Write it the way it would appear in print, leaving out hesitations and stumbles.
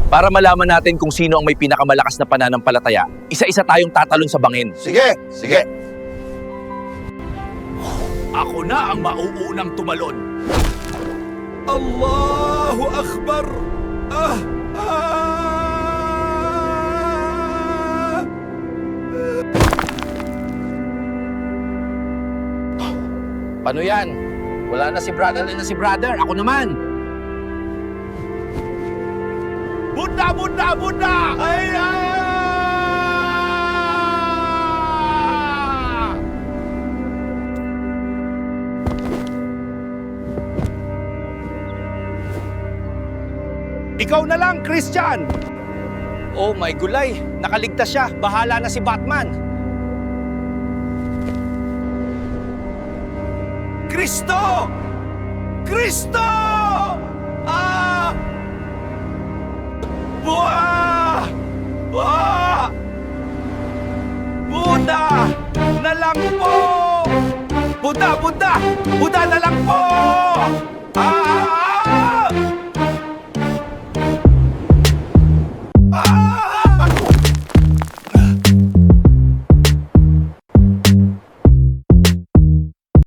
Para malaman natin kung sino ang may pinakamalakas na pananampalataya, isa-isa tayong tatalon sa bangin. Sige, sige. Ako na ang mauunang tumalon. Allahu Akbar! Paano yan? Wala na si brother. Ako naman. Buddha! Ay! Ikaw na lang, Christian! Oh my gulay, nakaligtas siya. Bahala na si Batman. Kristo! Kristo! Ah! Buha! Buha! Buddha! Na lang po! Buddha na lang po! Ah!